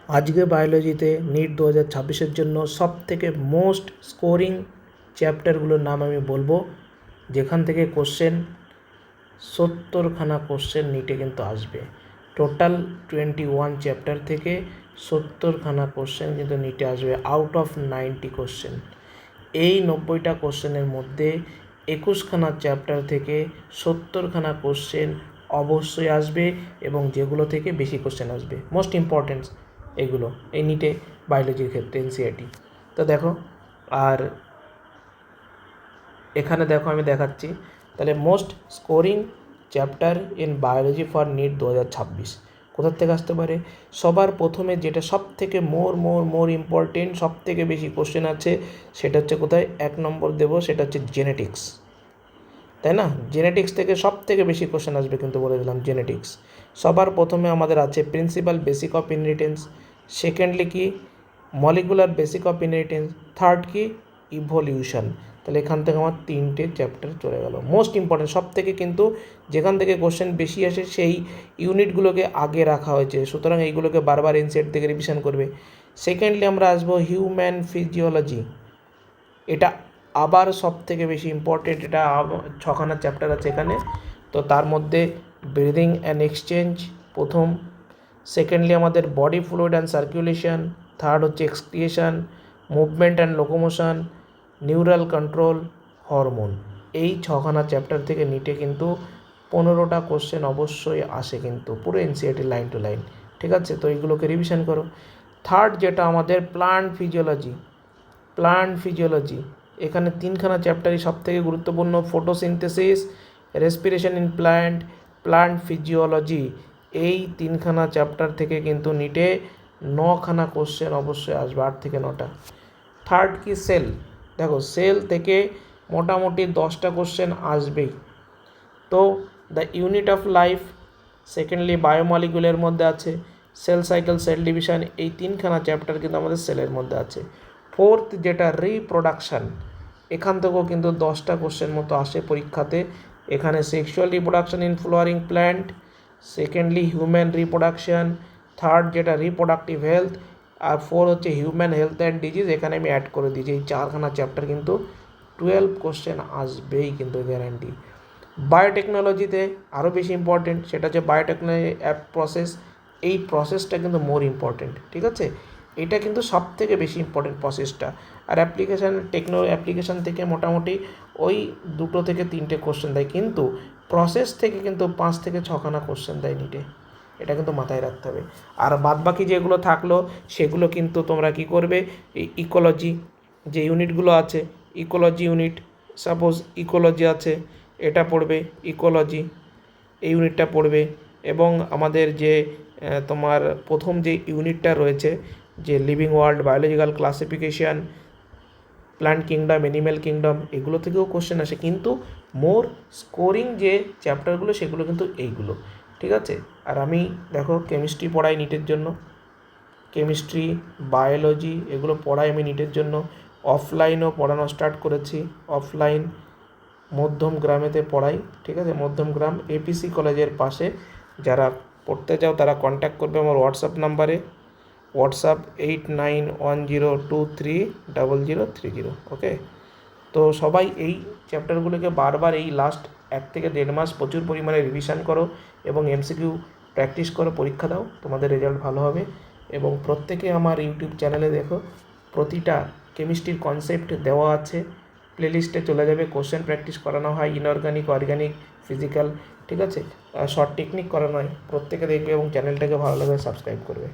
আজকে বায়োলজিতে নিট 2026-এর জন্য সবথেকে মোস্ট স্কোরিং চ্যাপ্টারগুলোর নাম আমি বলবো, যেখান থেকে কোশ্চেন 70খানা কোশ্চেন নিটে কিন্তু আসবে। টোটাল 21 চ্যাপ্টার থেকে 70খানা কোশ্চেন কিন্তু নিটে আসবে আউট অফ 90 কোশ্চেন। এই 90টা কোশ্চেনের মধ্যে 21খানা চ্যাপ্টার থেকে 70খানা কোশ্চেন অবশ্যই আসবে, এবং যেগুলো থেকে বেশি কোশ্চেন আসবে মোস্ট ইম্পর্টেন্ট এগুলো এই নিটে বায়োলজির ক্ষেত্রে এনসিইআরটি। তো দেখো, আর এখানে দেখো আমি দেখাচ্ছি তাহলে most scoring chapter in biology for NEET 2026 কোথার থেকে আসতে পারে। সবার প্রথমে যেটা সব থেকে মোর ইম্পর্টেন্ট, সব থেকে বেশি কোশ্চেন আছে সেটা হচ্ছে কোথায়, 1 নম্বর দেবো, সেটা হচ্ছে জেনেটিক্স, তাই না? জেনেটিক্স থেকে সব থেকে বেশি কোশ্চেন আসবে কিন্তু বলে দিলাম জেনেটিক্স। সবার প্রথমে আমাদের আছে principal basic of inheritance, secondly কি molecular basic of inheritance, third কি ইভলিউশন। তাহলে এখান থেকে আমার 3টে চ্যাপ্টার চলে গেল মোস্ট ইম্পর্টেন্ট। সব থেকে কিন্তু যেখান থেকে কোশ্চেন বেশি আসে সেই ইউনিটগুলোকে আগে রাখা হয়েছে, সুতরাং এইগুলোকে বারবার এনসিইআরটি থেকে রিভিশন করবে। সেকেন্ডলি আমরা আসবো হিউম্যান ফিজিওলজি, এটা আবার সব থেকে বেশি ইম্পর্টেন্ট, এটা 6খানা চ্যাপ্টার আছে এখানে। তো তার মধ্যে ব্রিদিং অ্যান্ড এক্সচেঞ্জ প্রথম, সেকেন্ডলি আমাদের body fluid and circulation, third হচ্ছে excretion, movement and locomotion, neural control, hormone. এই 6খানা চ্যাপ্টার থেকে নিটে কিন্তু 15টা কোশ্চেন অবশ্যই আসে কিন্তু পুরো এনসিইআরটি লাইন টু লাইন, ঠিক আছে? তো এইগুলোকে রিভিশন করো। থার্ড যেটা আমাদের প্লান্ট ফিজিওলজি, এখানে 3খানা চ্যাপ্টারই সব থেকে গুরুত্বপূর্ণ, photosynthesis, respiration in plant physiology. এই 3খানা চ্যাপ্টার থেকে কিন্তু নিটে 9খানা কোশ্চেন অবশ্যই আসবে, 8 থেকে 9টা। থার্ড কি সেল, দেখো সেল থেকে মোটামুটি 10টা কোশ্চেন আসবেই। তো the unit of life, secondly বায়োমলিকুলের মধ্যে আছে, সেল সাইকেল, সেল ডিভিশন, এই 3খানা চ্যাপ্টার কিন্তু আমাদের সেলের মধ্যে আছে। ফোর্থ যেটা রিপ্রোডাকশান, এখান থেকেও কিন্তু 10টা কোশ্চেন মতো আসে পরীক্ষাতে। এখানে sexual reproduction in flowering plant, secondly human reproduction, third যেটা রিপ্রোডাক্টিভ হেলথ, আর ফোর্থ হচ্ছে হিউম্যান হেলথ অ্যান্ড ডিজিজ। এখানে আমি অ্যাড করে দিয়েছি এই 4খানা চ্যাপ্টার কিন্তু 12 কোশ্চেন আসবেই কিন্তু গ্যারান্টি। বায়োটেকনোলজিতে আরও বেশি ইম্পর্টেন্ট, সেটা হচ্ছে বায়োটেকনোলজি অ্যাপ প্রসেস। এই প্রসেসটা কিন্তু মোর ইম্পর্টেন্ট, ঠিক আছে? এটা কিন্তু সব থেকে বেশি ইম্পর্টেন্ট প্রসেসটা। আর অ্যাপ্লিকেশান থেকে মোটামুটি ওই 2 থেকে 3টে কোশ্চেন দেয়, কিন্তু প্রসেস থেকে কিন্তু 5 থেকে 6খানা কোশ্চেন দেয় নিটে, এটা কিন্তু মাথায় রাখতে হবে। আর বাদবাকি যেগুলো থাকলো সেগুলো কিন্তু তোমরা কি করবে, এই ইকোলজি যে ইউনিটগুলো আছে, ইকোলজি ইউনিট, সাপোজ ইকোলজি আছে, এটা পড়বে ইকোলজি, এই ইউনিটটা পড়বে। এবং আমাদের যে তোমার প্রথম যে ইউনিটটা রয়েছে, যে living world, biological classification, plant kingdom, animal kingdom, এগুলো থেকেও কোশ্চেন আসে, কিন্তু মোর স্কোরিং যে চ্যাপ্টারগুলো সেগুলো কিন্তু এইগুলো, ঠিক আছে? আর আমি দেখো কেমিস্ট্রি পড়াই নিটের জন্য, কেমিস্ট্রি, বায়োলজি এগুলো পড়াই আমি নিটের জন্য। অফলাইনও পড়ানো স্টার্ট করেছি, অফলাইন মধ্যম গ্রামেতে পড়াই, ঠিক আছে? মধ্যম গ্রাম এপিসি কলেজের পাশে। যারা পড়তে চাও তারা কন্ট্যাক্ট করবে আমার হোয়াটসঅ্যাপ নাম্বারে, হোয়াটসঅ্যাপ 8910230030। ওকে, তো সবাই এই চ্যাপ্টারগুলোকে বারবার এই লাস্ট 1 থেকে 1.5 মাস প্রচুর পরিমাণে রিভিশন করো এবং এমসিকিউ প্র্যাকটিস করো, পরীক্ষা দাও, তোমাদের রেজাল্ট ভালো হবে। এবং প্রত্যেকে আমার ইউটিউব চ্যানেলে দেখো, প্রতিটা কেমিস্ট্রির কনসেপ্ট দেওয়া আছে, প্লেলিস্টে চলে যাবে, কোশ্চেন প্র্যাকটিস করানো হয়, ইনঅর্গানিক, অর্গানিক, ফিজিক্যাল, ঠিক আছে? শর্ট টেকনিক করানো হয়, প্রত্যেকে দেখবে এবং চ্যানেলটাকে ভালো লাগবে সাবস্ক্রাইব করবে।